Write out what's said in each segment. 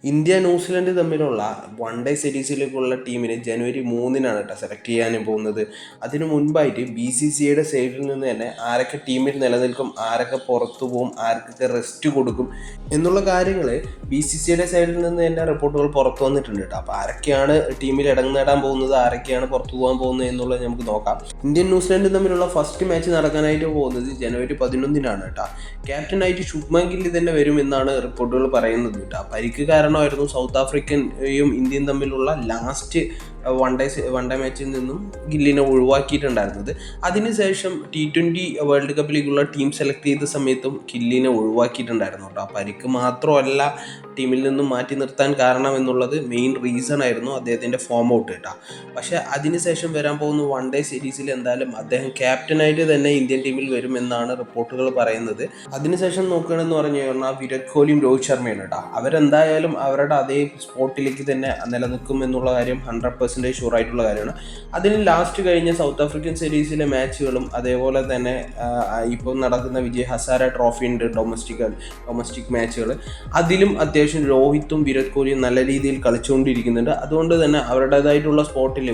India New Zealand തമ്മിലുള്ള one day സീരീസിലേക്കുള്ള ടീമിനെ ജനുവരി 3-നാണ് കേട്ടോ സെലക്ട് ചെയ്യാനും പോകുന്നത്. അതിനു മുൻപായിട്ട് BCCIയുടെ സൈഡിൽ നിന്ന് തന്നെ ആരൊക്കെ ടീമിൽ നിലനിൽക്കും, ആരൊക്കെ പുറത്തു പോകും, ആർക്കൊക്കെ റെസ്റ്റ് കൊടുക്കും എന്നുള്ള കാര്യങ്ങൾ BCCIയുടെ സൈഡിൽ നിന്ന് തന്നെ റിപ്പോർട്ടുകൾ പുറത്തു വന്നിട്ടുണ്ട് കേട്ടോ. അപ്പോൾ ആരൊക്കെയാണ് ടീമിൽ ഇടം നേടാൻ പോകുന്നത്, ആരൊക്കെയാണ് പുറത്തു പോകാൻ പോകുന്നത് എന്നുള്ളത് നമുക്ക് നോക്കാം. ഇന്ത്യൻ ന്യൂസിലൻഡ് തമ്മിലുള്ള ഫസ്റ്റ് മാച്ച് നടക്കാനായിട്ട് പോകുന്നത് ജനുവരി 11-നാണ് കേട്ടോ. ക്യാപ്റ്റനായിട്ട് ശുഭ്മാൻ ഗിൽ തന്നെ വരുമെന്നാണ് റിപ്പോർട്ടുകൾ പറയുന്നത് കേട്ടോ. പരിക്ക് കാരണമായിരുന്നു സൗത്ത് ആഫ്രിക്കയും ഇന്ത്യയും തമ്മിലുള്ള ലാസ്റ്റ് വൺ ഡേ മാച്ചിൽ നിന്നും ഗില്ലിനെ ഒഴിവാക്കിയിട്ടുണ്ടായിരുന്നത്. അതിനുശേഷം T20 വേൾഡ് കപ്പിലേക്കുള്ള ടീം സെലക്ട് ചെയ്ത സമയത്തും ഗില്ലിനെ ഒഴിവാക്കിയിട്ടുണ്ടായിരുന്നു കേട്ടോ. പരിക്ക് മാത്രമല്ല ടീമിൽ നിന്നും മാറ്റി നിർത്താൻ കാരണം എന്നുള്ളത് മെയിൻ റീസൺ ആയിരുന്നു അദ്ദേഹത്തിൻ്റെ ഫോം ഔട്ട് കേട്ടോ. പക്ഷേ അതിനുശേഷം വരാൻ പോകുന്ന വൺ ഡേ സീരീസിൽ എന്തായാലും അദ്ദേഹം ക്യാപ്റ്റനായിട്ട് തന്നെ ഇന്ത്യൻ ടീമിൽ വരുമെന്നാണ് റിപ്പോർട്ടുകൾ പറയുന്നത്. അതിനുശേഷം നോക്കുകയാണെന്ന് പറഞ്ഞു കഴിഞ്ഞാൽ വിരാട് കോഹ്ലിയും രോഹിത് ശർമ്മയാണ് കേട്ടോ. അവരെന്തായാലും അവരുടെ അതേ സ്പോട്ടിലേക്ക് തന്നെ നിലനിൽക്കും എന്നുള്ള കാര്യം 100% ഷുവർ ആയിട്ടുള്ള കാര്യമാണ്. അതിന് ലാസ്റ്റ് കഴിഞ്ഞ സൗത്ത് ആഫ്രിക്കൻ സീരീസിലെ മാച്ചുകളും അതേപോലെ തന്നെ ഇപ്പോൾ നടക്കുന്ന വിജയ് ഹസാര ട്രോഫി ഉണ്ട്, ഡൊമസ്റ്റിക് മാച്ചുകൾ, അതിലും അത്യാവശ്യം രോഹിത്തും വിരാട് കോഹ്ലിയും നല്ല രീതിയിൽ കളിച്ചുകൊണ്ടിരിക്കുന്നുണ്ട്. അതുകൊണ്ട് തന്നെ അവരുടേതായിട്ടുള്ള സ്പോട്ടിൽ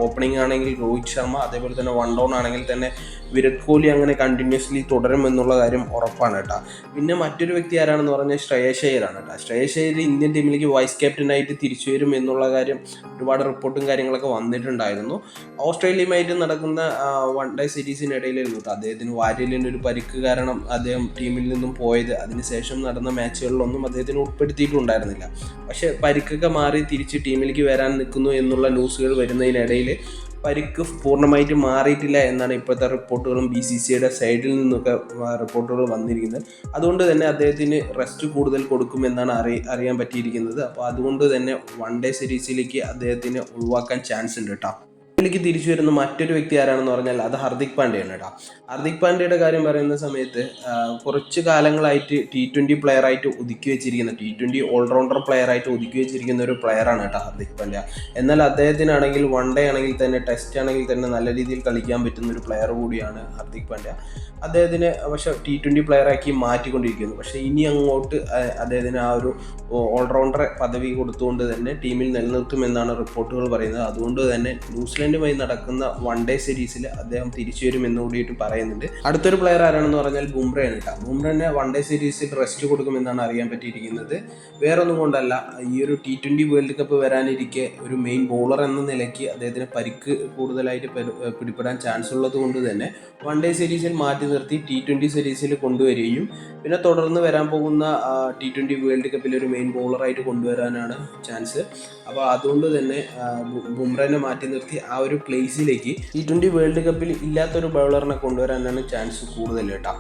ഓപ്പണിംഗ് ആണെങ്കിൽ രോഹിത് ശർമ്മ, അതേപോലെ തന്നെ വൺ ഡൗൺ ആണെങ്കിൽ തന്നെ വിരാട് കോഹ്ലി അങ്ങനെ കണ്ടിന്യൂസ്ലി തുടരുമെന്നുള്ള കാര്യം ഉറപ്പാണ് കേട്ടോ. പിന്നെ മറ്റൊരു വ്യക്തി ആരാണെന്ന് പറഞ്ഞാൽ ശ്രേയസ് അയ്യരാണ് കേട്ടോ. ശ്രേയസ് അയ്യർ ഇന്ത്യൻ ടീമിലേക്ക് വൈസ് ക്യാപ്റ്റനായിട്ട് തിരിച്ചു വരും എന്നുള്ള കാര്യം ഒരുപാട് റിപ്പോർട്ടും കാര്യങ്ങളൊക്കെ വന്നിട്ടുണ്ടായിരുന്നു. ഓസ്ട്രേലിയയുമായിട്ട് നടക്കുന്ന വൺ ഡേ സീരീസിനിടയിലായിരുന്നു കേട്ടോ അദ്ദേഹത്തിന് വാര്യലിൻ്റെ ഒരു പരിക്ക് കാരണം അദ്ദേഹം ടീമിൽ നിന്നും പോയത്. അതിനുശേഷം നടന്ന മാച്ചുകളിലൊന്നും അദ്ദേഹത്തിന് ഉൾപ്പെടുത്തിയിട്ടുണ്ടായിരുന്നില്ല. പക്ഷേ പരിക്കൊക്കെ മാറി തിരിച്ച് ടീമിലേക്ക് വരാൻ നിൽക്കുന്നു എന്നുള്ള ന്യൂസുകൾ വരുന്നതിനിടയിൽ പരിക്ക് പൂർണ്ണമായിട്ട് മാറിയിട്ടില്ല എന്നാണ് ഇപ്പോഴത്തെ റിപ്പോർട്ടുകളും BCCIയുടെ സൈഡിൽ നിന്നൊക്കെ റിപ്പോർട്ടുകൾ വന്നിരിക്കുന്നത്. അതുകൊണ്ട് തന്നെ അദ്ദേഹത്തിന് റെസ്റ്റ് കൂടുതൽ കൊടുക്കുമെന്നാണ് അറിയാൻ പറ്റിയിരിക്കുന്നത്. അപ്പോൾ അതുകൊണ്ട് തന്നെ വൺ ഡേ സീരീസിലേക്ക് അദ്ദേഹത്തിന് ഒഴിവാക്കാൻ ചാൻസ് ഉണ്ട് കേട്ടോ. ിലേക്ക് തിരിച്ചു വരുന്ന മറ്റൊരു വ്യക്തി ആരാണെന്ന് പറഞ്ഞാൽ അത് ഹാർദിക് പാണ്ഡ്യയാണ് കേട്ടോ. ഹാർദിക് പാണ്ഡ്യയുടെ കാര്യം പറയുന്ന സമയത്ത് കുറച്ച് കാലങ്ങളായിട്ട് T20 പ്ലെയറായിട്ട് ഒതുക്കി വെച്ചിരിക്കുന്ന T20 ഓൾറൗണ്ടർ പ്ലെയറായിട്ട് ഒതുക്കി വെച്ചിരിക്കുന്ന ഒരു പ്ലെയറാണ് കേട്ടോ ഹാർദിക് പാണ്ഡ്യ. എന്നാൽ അദ്ദേഹത്തിനാണെങ്കിൽ വൺ ഡേ ആണെങ്കിൽ തന്നെ ടെസ്റ്റ് ആണെങ്കിൽ തന്നെ നല്ല രീതിയിൽ കളിക്കാൻ പറ്റുന്ന ഒരു പ്ലെയർ കൂടിയാണ് ഹാർദിക് പാണ്ഡ്യ. അദ്ദേഹത്തിന് പക്ഷേ T20 പ്ലെയറാക്കി മാറ്റിക്കൊണ്ടിരിക്കുന്നു. പക്ഷേ ഇനി അങ്ങോട്ട് അദ്ദേഹത്തിന് ആ ഒരു ഓൾറൗണ്ടർ പദവി കൊടുത്തുകൊണ്ട് തന്നെ ടീമിൽ നിലനിർത്തുമെന്നാണ് റിപ്പോർട്ടുകൾ പറയുന്നത്. അതുകൊണ്ട് തന്നെ ന്യൂസിലൻഡുമായി നടക്കുന്ന വൺ ഡേ സീരീസിൽ അദ്ദേഹം തിരിച്ചു വരുമെന്ന് കൂടിയിട്ട് പറയുന്നുണ്ട്. അടുത്തൊരു പ്ലെയർ ആരാണെന്ന് പറഞ്ഞാൽ ബുംറയാണ് കേട്ടോ. ബുംറനെ വൺ ഡേ സീരീസിൽ റെസ്റ്റ് കൊടുക്കുമെന്നാണ് അറിയാൻ പറ്റിയിരിക്കുന്നത്. വേറൊന്നും കൊണ്ടല്ല, ഈ ഒരു T20 വേൾഡ് കപ്പ് വരാനിരിക്കെ ഒരു മെയിൻ ബോളർ എന്ന നിലയ്ക്ക് അദ്ദേഹത്തിന് പരിക്ക് കൂടുതലായിട്ട് പിടിപ്പെടാൻ ചാൻസ് ഉള്ളത് കൊണ്ട് തന്നെ വൺ ഡേ സീരീസിൽ മാറ്റി നിർത്തി T20 സീരീസിൽ കൊണ്ടുവരികയും പിന്നെ തുടർന്ന് വരാൻ പോകുന്ന T20 വേൾഡ് കപ്പിൽ ഒരു മെയിൻ ബോളറായിട്ട് കൊണ്ടുവരാനാണ് ചാൻസ്. അപ്പോൾ അതുകൊണ്ട് തന്നെ ബുംറനെ മാറ്റി നിർത്തി ആ ഒരു പ്ലേസിലേക്ക് T20 വേൾഡ് കപ്പിൽ ഇല്ലാത്തൊരു ബൗളറിനെ കൊണ്ടുവരാനാണ് ചാൻസ് കൂടുതൽ കേട്ടോ.